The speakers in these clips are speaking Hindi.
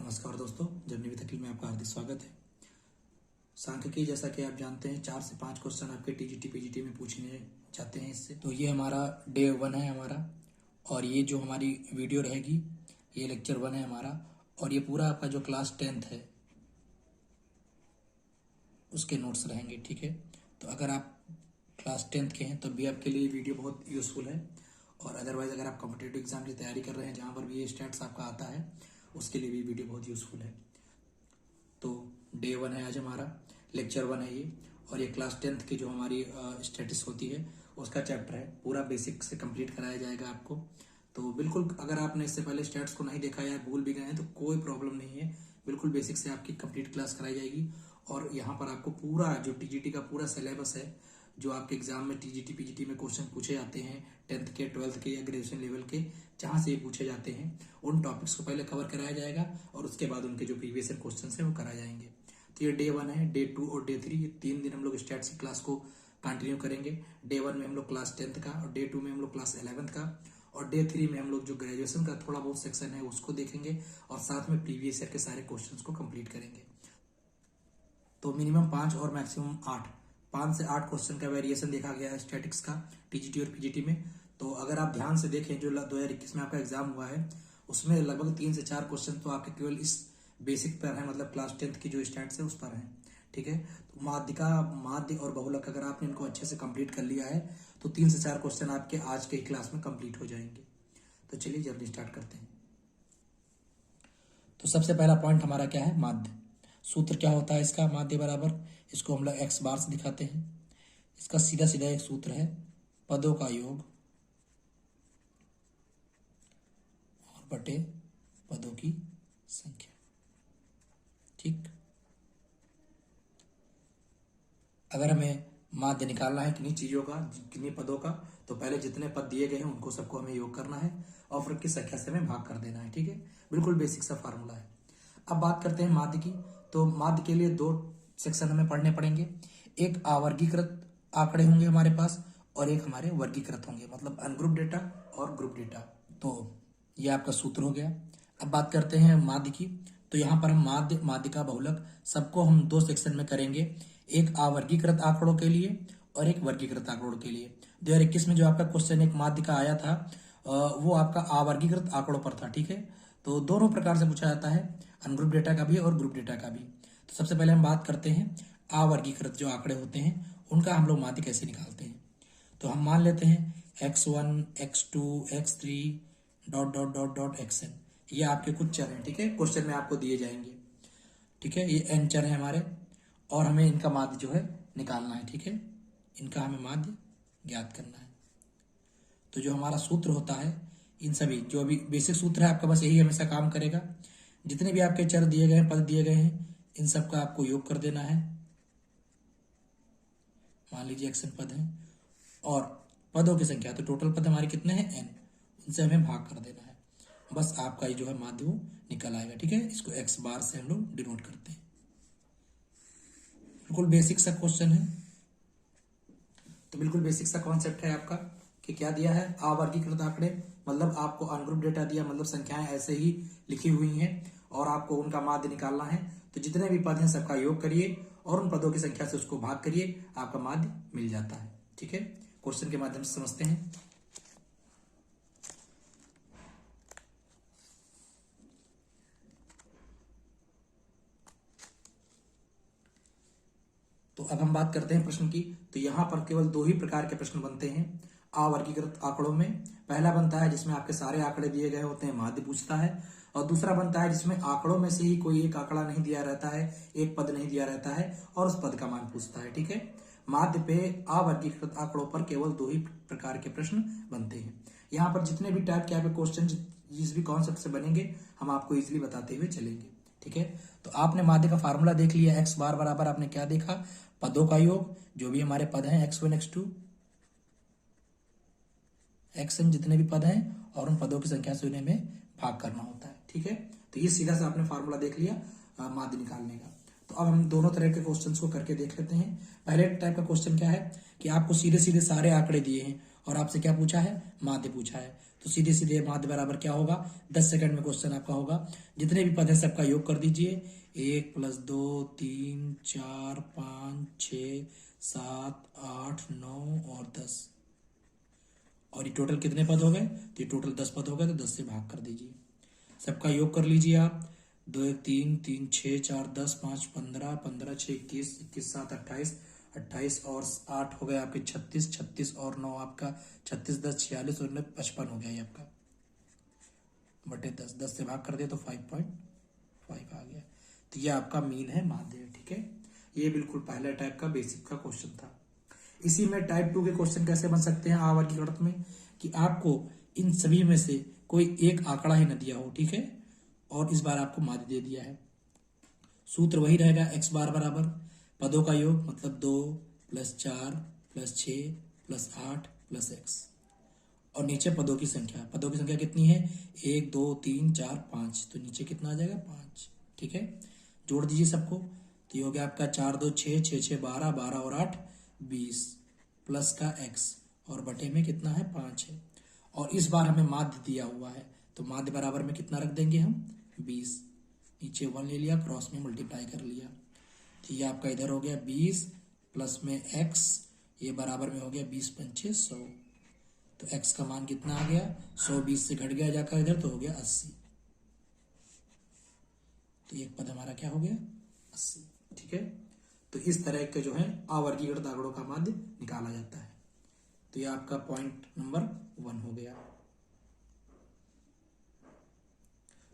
नमस्कार दोस्तों, जर्नी विद अखिल में आपका हार्दिक स्वागत है। सांख्यिकी जैसा कि आप जानते हैं 4 से 5 क्वेश्चन आपके टीजीटी पीजीटी में पूछने जाते हैं इससे। तो ये हमारा डे 1 है हमारा, और ये जो हमारी वीडियो रहेगी ये लेक्चर 1 है हमारा, और ये पूरा आपका जो क्लास 10th है उसके नोट्स रहेंगे। ठीक है, तो अगर आप क्लास 10th के हैं तब भी आपके लिए वीडियो बहुत यूज़फुल है, और अदरवाइज़ अगर आप कॉम्पिटिटिव एग्जाम की तैयारी कर रहे हैं जहाँ पर भी ये स्टैट्स आपका आता है उसके लिए भी वीडियो बहुत यूज़फुल है। तो डे 1 है आज हमारा, लेक्चर 1 है ये, और ये क्लास 10th की जो हमारी स्टैटिस्टिक्स होती है उसका चैप्टर है। पूरा बेसिक से कंप्लीट कराया जाएगा आपको। तो बिल्कुल अगर आपने इससे पहले स्टैट्स को नहीं देखा या भूल भी गए हैं तो कोई प्रॉब्लम नहीं है, बिल्कुल बेसिक से आपकी कंप्लीट क्लास कराई जाएगी। और यहाँ पर आपको पूरा जो टीजीटी का पूरा सिलेबस है, जो आपके एग्जाम में टीजीटी पीजीटी में क्वेश्चन पूछे जाते हैं 10th के 12th के या ग्रेजुएशन लेवल के, जहाँ से ये पूछे जाते हैं उन टॉपिक्स को पहले कवर कराया जाएगा और उसके बाद उनके जो प्रीवियस ईयर क्वेश्चन है वो कराए जाएंगे। तो ये डे 1 है, डे 2 और डे 3, ये 3 दिन हम लोग स्टैट्स की क्लास को कंटिन्यू करेंगे। डे 1 में हम लोग क्लास 10th का, और डे 2 में हम लोग क्लास 11th का, और डे 3 में हम लोग जो ग्रेजुएशन का थोड़ा बहुत सेक्शन है उसको देखेंगे, और साथ में प्रीवियस ईयर के सारे क्वेश्चन को कंप्लीट करेंगे। तो मिनिमम 5 और मैक्सिमम 5 से 8 क्वेश्चन का वेरिएशन देखा गया है स्टैटिक्स का टीजीटी और पीजीटी में। तो अगर आप ध्यान से देखें जो 2021 में आपका एग्जाम हुआ है उसमें लगभग 3 से 4 क्वेश्चन तो आपके केवल इस बेसिक पर है, मतलब क्लास 10th की जो स्टैट्स है उस पर है। ठीक है, तो माध्य और बहुलक अगर आपने इनको अच्छे से कंप्लीट कर लिया है तो 3 से 4 क्वेश्चन आपके आज के क्लास में कंप्लीट हो जाएंगे। तो चलिए जल्दी स्टार्ट करते हैं। तो सबसे पहला पॉइंट हमारा क्या है, माध्य। सूत्र क्या होता है इसका, माध्य बराबर, इसको हम लोग एक्स बार से दिखाते हैं। इसका सीधा सीधा एक सूत्र है, पदों का योग और बटे पदों की संख्या। ठीक, अगर हमें माध्य निकालना है किन्हीं चीजों का, किन्हीं पदों का, तो पहले जितने पद दिए गए हैं उनको सबको हमें योग करना है और फिर की संख्या से हमें भाग कर देना है। ठीक है, बिल्कुल बेसिक सा फार्मूला है। अब बात करते हैं माध्य की। तो माध्य के लिए 2 सेक्शन हमें पढ़ने पड़ेंगे। एक अवर्गीकृत आंकड़े होंगे हमारे पास, और एक हमारे वर्गीकृत होंगे, मतलब अनग्रुप डेटा और ग्रुप डेटा। तो ये आपका सूत्र हो गया। अब बात करते हैं माध्य की। तो यहाँ पर हम माध्य का बहुलक सबको हम 2 सेक्शन में करेंगे, एक अवर्गीकृत आंकड़ों के लिए और एक वर्गीकृत आंकड़ों के लिए। 2021 में जो आपका क्वेश्चन एक माध्य का आया था वो आपका अवर्गीकृत आंकड़ों पर था। ठीक है, तो दोनों प्रकार से पूछा जाता है, अनग्रुप डेटा का भी और ग्रुप डेटा का भी। तो सबसे पहले हम बात करते हैं अवर्गीकृत जो आंकड़े होते हैं उनका हम लोग माध्य कैसे निकालते हैं। तो हम मान लेते हैं x1, x2, x3 dot dot dot dot xn, ये आपके कुछ चर हैं। ठीक है, क्वेश्चन में आपको दिए जाएंगे। ठीक है, ये n चर है हमारे, और हमें इनका माध्य जो है निकालना है। ठीक है, इनका हमें माध्य ज्ञात करना है। तो जो हमारा सूत्र होता है, इन सभी जो अभी बेसिक सूत्र है आपका, बस यही हमेशा काम करेगा। जितने भी आपके चर दिए गए हैं, पद दिए गए हैं, इन सब का आपको योग कर देना है। मान लीजिए xn पद है और पदों की संख्या, तो टोटल पद हमारे कितने हैं, n, उनसे हमें भाग कर देना है। बस आपका ये जो है माध्य वो निकल आएगा। ठीक है, इसको x बार से हम लोग डिनोट करते हैं। बिल्कुल बेसिक सा क्वेश्चन है। तो बिल्कुल बेसिक सा कॉन्सेप्ट है आपका कि क्या दिया है, अवर्गीकृत आंकड़े, मतलब आपको अनग्रुप डेटा दिया, मतलब संख्याएं ऐसे ही लिखी हुई हैं और आपको उनका माध्य निकालना है। तो जितने भी पद हैं सबका योग करिए और उन पदों की संख्या से उसको भाग करिए, आपका माध्य मिल जाता है। ठीक है, क्वेश्चन के माध्यम से समझते हैं। तो अब हम बात करते हैं प्रश्न की। तो यहाँ पर केवल 2 ही प्रकार के प्रश्न बनते हैं अवर्गीकृत आंकड़ों में। पहला बनता है जिसमें आपके सारे आंकड़े दिए गए होते हैं, माध्य पूछता है, और दूसरा बनता है जिसमें आंकड़ों में से ही कोई एक आंकड़ा नहीं दिया रहता है, एक पद नहीं दिया रहता है और उस पद का मान पूछता है। ठीक है, माध्य पे अवर्गीकृत आंकड़ों पर केवल 2 ही प्रकार के प्रश्न बनते हैं। यहाँ पर जितने भी टाइप के आपके क्वेश्चन जिस भी कॉन्सेप्ट से बनेंगे हम आपको इजिली बताते हुए चलेंगे। ठीक है, तो आपने माध्य का फार्मूला देख लिया, x बार बराबर आपने क्या देखा, पदों का योग, जो भी हमारे पद हैं x1, x2, xn, जितने भी पद हैं, और उन पदों की संख्या से उन्हें हमें भाग करना होता है। ठीक है, तो ये सीधा सा आपने फार्मूला देख लिया माध्य निकालने का। तो अब हम दोनों तरह के क्वेश्चंस को करके देख लेते हैं। पहले टाइप का क्वेश्चन क्या है कि आपको सीधे सीधे सारे आंकड़े दिए हैं और आपसे क्या पूछा है, माध्य पूछा है। तो सीधे सीधे माध्य बराबर क्या होगा, 10 सेकंड में क्वेश्चन आपका होगा। जितने भी पद है सबका योग कर दीजिए, 1 + 2 3 4 5 6 7 8 9 और 10, और ये टोटल कितने पद हो गए, तो ये टोटल 10 पद हो गए, तो 10 से भाग कर दीजिए, सबका योग कर लीजिए आप। 2 1 3 3 6 4 10 5 15 15 6 21 21 7 28 28 और 8 हो गए आपके 36 36 और 9 आपका 36 10 46 और 9 55 हो गया ये आपका बटे 10, 10 से भाग कर दिया तो 5.5 आ गया। तो ये आपका मीन है माध्य, ठीक है। ये बिल्कुल पहले टाइप का बेसिक का क्वेश्चन था। इसी में टाइप 2 के क्वेश्चन कैसे बन सकते हैं आवर्गीकृत में, कि आपको इन सभी में से कोई एक आंकड़ा ही न दिया हो, ठीक है, और इस बार आपको माध्य दे दिया है। सूत्र वही रहेगा, x बार बराबर पदों का योग मतलब 2 + 4 + 6 + 8 + x, और नीचे पदों की संख्या, पदों की संख्या कितनी है, 1 2 3 4 5, तो नीचे कितना आ जाएगा 5, ठीक है। जोड़ दीजिए सबको, तो ये हो गया आपका 4 2 6 6 6 12 12 और 8 20 प्लस का x, और बटे में कितना है 5 है, और इस बार हमें माध्य दिया हुआ है, तो माध्य बराबर में कितना रख देंगे हम 20, नीचे 1 ले लिया, क्रॉस में मल्टीप्लाई कर लिया, तो ये आपका इधर हो गया 20 प्लस में x, ये बराबर में हो गया 20 पंचे 100, तो x का मान कितना आ गया 100, 20 से घट गया जाकर इधर तो हो गया 80, तो एक पद हमारा क्या हो गया 80, ठीक है। तो इस तरह के जो है अवर्गीकृत आंकड़ों का माध्य निकाला जाता है। तो ये आपका पॉइंट नंबर 1 हो गया।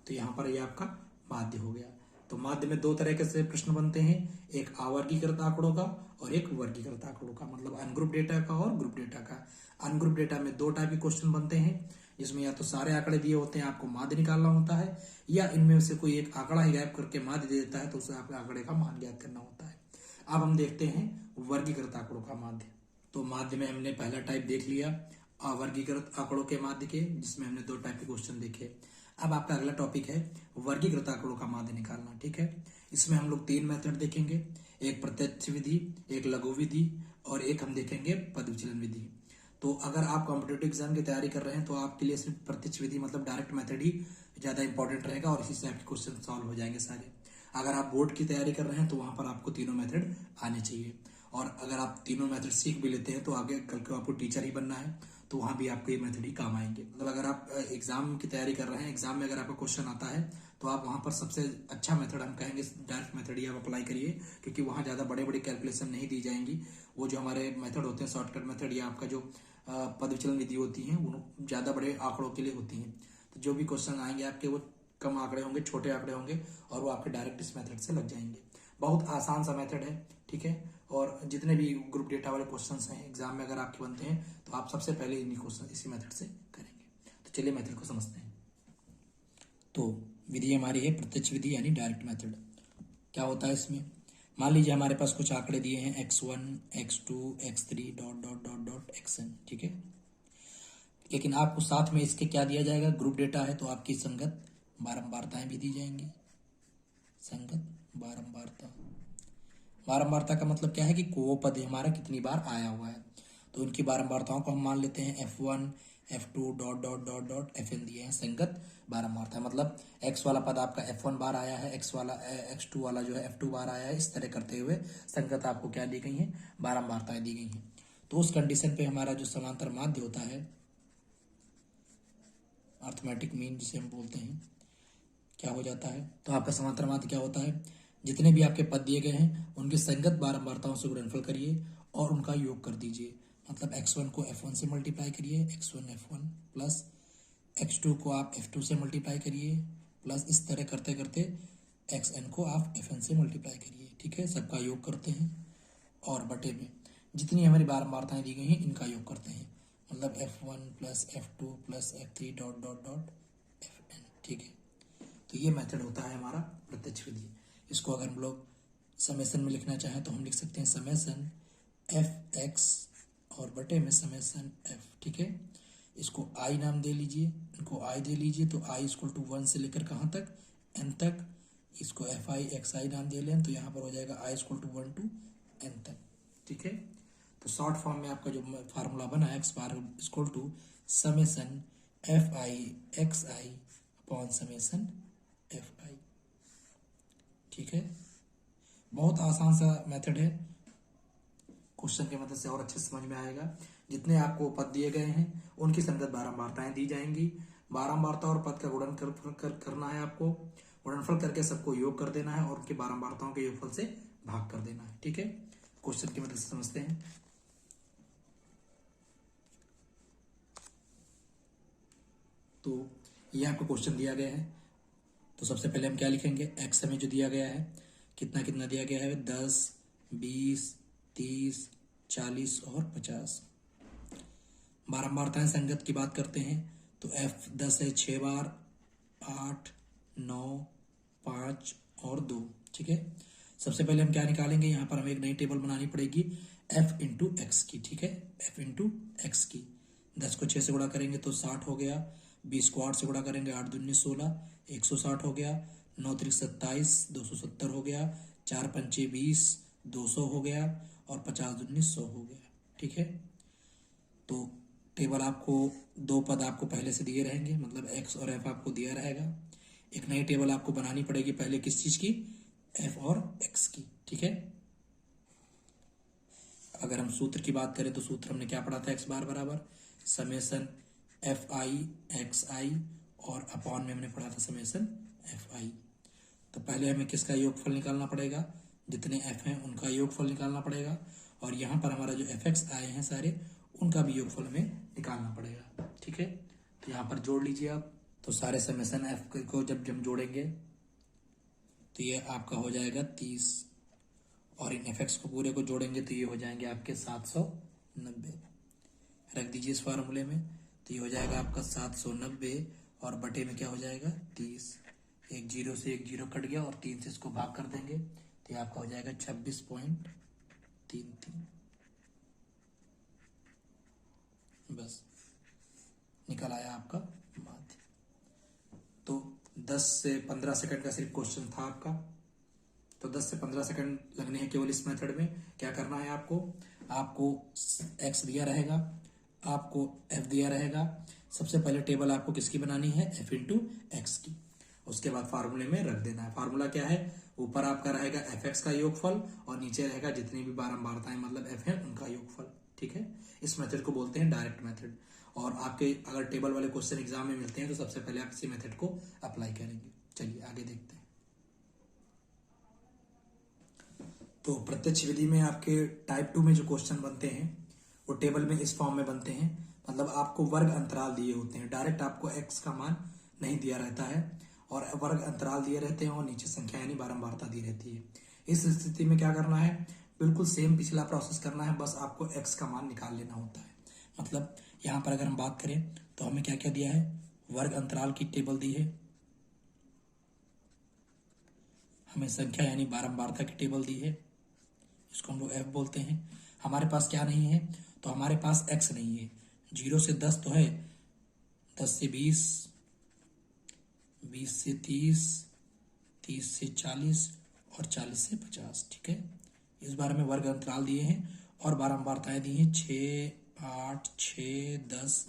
तो यहां पर ये आपका माध्य हो गया। तो माध्य में 2 तरह के से प्रश्न बनते हैं, एक अवर्गीकृत आंकड़ों का और एक वर्गीकृत आंकड़ों का, मतलब अनग्रुप डेटा का और ग्रुप डेटा का। अनग्रुप डेटा में 2 टाइप के क्वेश्चन बनते हैं, जिसमें या तो सारे आंकड़े दिए होते हैं, आपको माध्य निकालना होता है, या इनमें से कोई एक आंकड़ा ही गायब करके माध्य दे देता है, तो उसे आपके आंकड़े का मान ज्ञात करना होता है। अब हम देखते हैं वर्गीकृत आंकड़ों का माध्य। तो माध्य में हमने पहला टाइप देख लिया, अवर्गीकृत आंकड़ों के माध्य के, जिसमें हमने 2 टाइप के क्वेश्चन देखे। अब आपका अगला टॉपिक है वर्गीकृत आंकड़ों का माध्य निकालना, ठीक है। इसमें हम लोग 3 मेथड देखेंगे, एक प्रत्यक्ष विधि, एक लघु विधि, और एक हम देखेंगे पद विचलन विधि। तो अगर आप कॉम्पिटेटिव एग्जाम की तैयारी कर रहे हैं तो आपके लिए सिर्फ प्रत्यक्ष विधि मतलब डायरेक्ट मेथड ही ज्यादा इंपॉर्टेंट रहेगा, और इसी से आपके क्वेश्चन सॉल्व हो जाएंगे सारे। अगर आप बोर्ड की तैयारी कर रहे हैं तो वहां पर आपको तीनों मेथड आने चाहिए, और अगर आप तीनों मेथड सीख भी लेते हैं तो आगे कल को आपको टीचर ही बनना है, तो वहां भी आपको ये मेथड ही काम आएंगे। मतलब अगर आप एग्जाम की तैयारी कर रहे हैं, एग्जाम में अगर आपका क्वेश्चन आता है तो आप वहां पर सबसे अच्छा मेथड हम कहेंगे डायरेक्ट मेथड ही आप अप्लाई करिए, क्योंकि वहां ज्यादा बड़े बड़े कैलकुलेशन नहीं दी जाएंगी। वो जो हमारे मेथड होते हैं शॉर्टकट मेथड या आपका जो पद विचलन विधि होती है वो ज्यादा बड़े आंकड़ों के लिए होती है। तो जो भी क्वेश्चन आएंगे आपके वो कम आंकड़े होंगे, छोटे आंकड़े होंगे, और वो आपके डायरेक्ट इस मेथड से लग जाएंगे। बहुत आसान सा मेथड है, ठीक है। और जितने भी ग्रुप डेटा वाले क्वेश्चंस हैं एग्जाम में अगर आपके बनते हैं तो आप सबसे पहले इन्हीं क्वेश्चन इसी मेथड से करेंगे। तो चलिए मेथड को समझते हैं। तो विधि हमारी है प्रत्यक्ष विधि यानी डायरेक्ट मेथड। क्या होता है इसमें, मान लीजिए हमारे पास कुछ आंकड़े दिए हैं x1 x2 x3 dot dot dot dot xn, ठीक है। लेकिन आपको साथ में इसके क्या दिया जाएगा, ग्रुप डेटा है तो आपकी संगत बारंबारताएं भी दी जाएंगी। संगत बारंबारता, बारंबारता का मतलब क्या है कि वो पद हमारा कितनी बार आया हुआ है, तो उनकी बारंबारताओं को हम मान लेते हैं f1 f2 dot dot dot dot fn दिए हैं संगत बारंबारता, मतलब x वाला पद आपका f1 बार आया है, x2 वाला जो है f2 बार आया है, इस तरह करते हुए संगत आपको क्या दी गई है, बारंबारताएं दी गई हैं। तो उस कंडीशन पे हमारा जो समांतर माध्य होता है, अर्थमेटिक मीन जिसे हम बोलते हैं, क्या हो जाता है, तो आपका समांतर माध्य क्या होता है, जितने भी आपके पद दिए गए हैं उनकी संगत बारंबारताओं से गुणनफल करिए और उनका योग कर दीजिए। मतलब x1 को f1 से मल्टीप्लाई करिए, x1 f1 प्लस x2 को आप f2 से मल्टीप्लाई करिए, प्लस इस तरह करते करते xn को आप fn से मल्टीप्लाई करिए, ठीक है। सबका योग करते हैं और बटे में जितनी हमारी बारंबारताएं दी गई हैं इनका योग करते हैं, मतलब f1 plus f2 plus f3 dot dot dot fn, ठीक है। तो ये मेथड होता है हमारा प्रत्यक्ष विधि। इसको अगर हम लोग समेसन में लिखना चाहें तो हम लिख सकते हैं समेसन f(x) और बटे में समेसन f, ठीक है। इसको i नाम दे लीजिए, इनको i दे लीजिए, तो i = 1 से लेकर कहाँ तक, n तक। इसको fi xi नाम दे लें तो यहाँ पर हो जाएगा i = 1 to n तक, ठीक है। तो शॉर्ट फॉर्म में आपका जो फार्मूला बना है x bar = summation F I x I upon summation F I. ठीक है, बहुत आसान सा मेथड है, क्वेश्चन की मदद से और अच्छे से समझ में आएगा। जितने आपको पद दिए गए हैं उनकी संगत बारंबारताएं दी जाएंगी। बारंबारता और पद का गुणनफल करना है आपको, गुणनफल करके सबको योग कर देना है और उनकी बारंबारताओं के योगफल से भाग कर देना है। ठीक है, क्वेश्चन की मदद से समझते हैं। तो ये आपको क्वेश्चन दिया गया है, तो सबसे पहले हम क्या लिखेंगे, एक्स हमें जो दिया गया है कितना कितना दिया गया है, 10, 20, 30, 40 और 50। बारंबारताएं संगत की बात करते हैं तो एफ 10 है 6 बार, 8, 9, 5 और 2। ठीक है, सबसे पहले हम क्या निकालेंगे, यहाँ पर हमें एक नई टेबल बनानी पड़ेगी एफ इंटू एक्स की। ठीक है, एफ इंटू एक्स की। 10 को 6 से गुणा करेंगे तो 60 हो गया, 20 को 8 से गुणा करेंगे 8 दूनी 16, 160 हो गया, 9 त्रिक 27, 270 हो गया, 4 पंचे 20, 200 हो गया और 50 दूनी 100 हो गया। ठीक है, तो टेबल आपको दो पद आपको पहले से दिए रहेंगे, मतलब एक्स और एफ आपको दिया रहेगा। एक नई टेबल आपको बनानी पड़ेगी पहले किस चीज की, एफ और एक्स की। ठीक है, अगर हम सूत्र की बात करें तो सूत्र हमने क्या पढ़ा था, एक्स बार बराबर समेसन एफ आई एक्स आई और अपॉन में हमने पढ़ा था समेसन एफ आई। तो पहले हमें किसका योगफल निकालना पड़ेगा, जितने एफ हैं उनका योगफल निकालना पड़ेगा, और यहाँ पर हमारा जो एफ एक्स आए हैं सारे उनका भी योगफल हमें निकालना पड़ेगा। ठीक है, तो यहाँ पर जोड़ लीजिए आप। तो सारे समेसन एफ को जब हम जोड़ेंगे तो ये आपका हो जाएगा 30, और इन एफ एक्स को पूरे को जोड़ेंगे तो ये हो जाएंगे आपके 790। रख दीजिए इस फार्मूले में, तो ये हो जाएगा आपका 790 और बटे में क्या हो जाएगा 30। एक जीरो से एक जीरो कट गया और 3 से इसको भाग कर देंगे तो ये आपका हो जाएगा 26.33। बस निकल आया आपका माध्य। तो 10 से 15 सेकंड का सिर्फ क्वेश्चन था आपका, तो 10 से 15 सेकंड लगने हैं केवल इस मेथड में। क्या करना है आपको एक्स दिया रहेगा, आपको एफ दिया रहेगा। सबसे पहले टेबल आपको किसकी बनानी है, एफ इंटू एक्स की। उसके बाद फार्मूले में रख देना है। फार्मूला क्या है, ऊपर आपका रहेगा एफ एक्स का योगफल और नीचे रहेगा जितनी भी बारंबारताएं मतलब एफ है उनका योगफल। ठीक है, इस मेथड को बोलते हैं डायरेक्ट मेथड। और आपके अगर टेबल वाले क्वेश्चन एग्जाम में मिलते हैं तो सबसे पहले आप इसी मेथड को अप्लाई करेंगे। चलिए आगे देखते हैं। तो प्रत्यक्ष विधि में आपके टाइप 2 में जो क्वेश्चन बनते हैं वो टेबल में इस फॉर्म में बनते हैं, मतलब आपको वर्ग अंतराल दिए होते हैं, डायरेक्ट आपको एक्स का मान नहीं दिया रहता है और वर्ग अंतराल दिए रहते हैं और नीचे संख्या यानी बारंबारता दी रहती है। इस स्थिति में क्या करना है, बिल्कुल सेम पिछला प्रोसेस करना है, बस आपको एक्स का मान निकाल लेना होता है। मतलब यहाँ पर अगर हम बात करें तो हमें क्या क्या दिया है, वर्ग अंतराल की टेबल दी है, हमें संख्या यानी बारंबारता की टेबल दी है, इसको हम लोग एफ बोलते हैं। हमारे पास क्या नहीं है, तो हमारे पास एक्स नहीं है। 0 से 10 तो है, 10 से 20, 20 से 30, 30 से 40 और 40 से 50। ठीक है, इस बार में वर्ग अंतराल दिए हैं और बारंबारताएं दी हैं 6, 8, 6, 10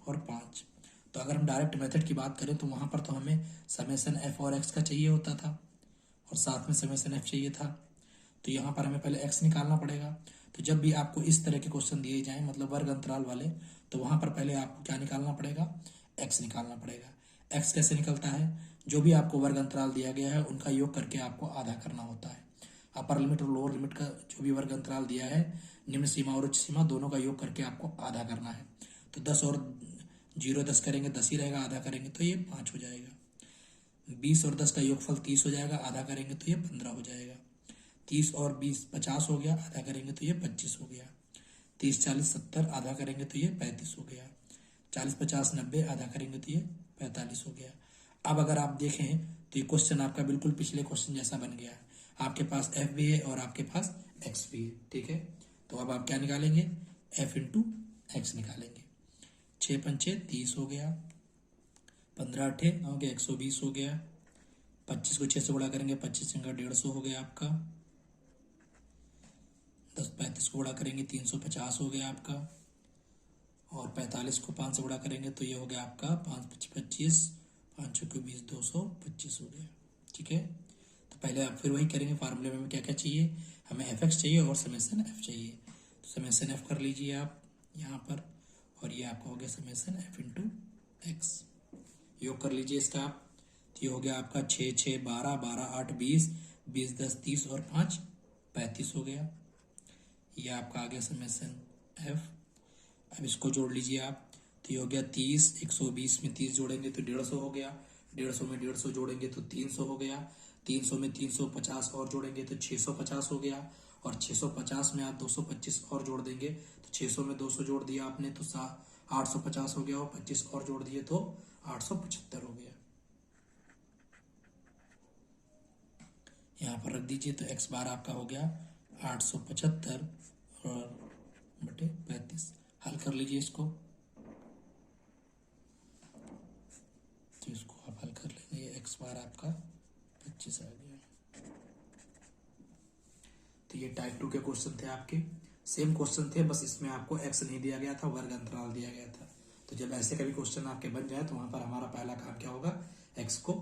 और 5। तो अगर हम डायरेक्ट मेथड की बात करें तो वहां पर तो हमें समेसन एफ और एक्स का चाहिए होता था और साथ में समेसन एफ चाहिए था, तो यहाँ पर हमें पहले एक्स निकालना पड़ेगा। तो जब भी आपको इस तरह के क्वेश्चन दिए जाएं मतलब वर्ग अंतराल वाले, तो वहां पर पहले आपको क्या निकालना पड़ेगा, एक्स निकालना पड़ेगा। एक्स कैसे निकलता है, जो भी आपको वर्ग अंतराल दिया गया है उनका योग करके आपको आधा करना होता है। अपर लिमिट और लोअर लिमिट का जो भी वर्ग अंतराल दिया है, निम्न सीमा और उच्च सीमा दोनों का योग करके आपको आधा करना है। तो 10 और 0 10 करेंगे 10 ही रहेगा, आधा करेंगे तो ये 5 हो जाएगा। 20 और 10 का योगफल 30 हो जाएगा, आधा करेंगे तो ये 15 हो जाएगा। 30 और 20 50 हो गया, आधा करेंगे तो ये 25 हो गया। 30 40 70 आधा करेंगे तो ये 35 हो गया। 40 50 90 आधा करेंगे तो ये 45 हो गया। अब अगर आप देखें तो ये क्वेश्चन आपका बिल्कुल पिछले क्वेश्चन जैसा बन गया है। आपके पास एफ भी है और आपके पास एक्स भी है। ठीक है, तो अब आप क्या निकालेंगे, एफ इंटू एक्स निकालेंगे। 6 पंचे 30 हो गया, 15 अठे हो गया 120 हो गया। 25 को 6 से गुणा करेंगे 25 का 150 हो गया आपका। 10 35 को गुणा करेंगे 350 हो गया आपका। और 45 को 5 से गुणा करेंगे तो ये हो गया आपका 5 × 25, 5 × 20, 225 हो गया। ठीक है, तो पहले आप फिर वही करेंगे, फार्मूले में क्या क्या चाहिए, हमें fx चाहिए और समेसन f चाहिए। तो समेसन f कर लीजिए आप यहाँ पर, और ये आपका हो गया समेसन f × x। योग कर लीजिए इसका आप, तो ये हो गया आपका 6 6 12, 12 8 20, 20 10 30 और 5 35 हो गया। ये आपका आ गया समेसन f। अब इसको जोड़ लीजिए आप, तो ये हो गया 30, 120 में 30 जोड़ेंगे तो 150 हो गया, 150 में 150 जोड़ेंगे तो 300 हो गया, 300 में 350 और जोड़ेंगे तो 650 हो गया, और 650 में आप 225 और जोड़ देंगे तो 600 में 200 जोड़ दिया आपने तो 850 हो गया, और 25 और जोड़ दिए तो 875 हो गया। यहाँ पर रख दीजिए, तो x बार आपका हो गया 875 और बटे 35। हल कर लीजिए इसको, तो इसको आप हल कर लेंगे, x बार आपका 25 आ गया। तो ये टाइप 2 के क्वेश्चन थे आपके, सेम क्वेश्चन थे, बस इसमें आपको x नहीं दिया गया था, वर्ग अंतराल दिया गया था। तो जब ऐसे कभी क्वेश्चन आपके बन जाए तो वहां पर हमारा पहला काम क्या होगा, x को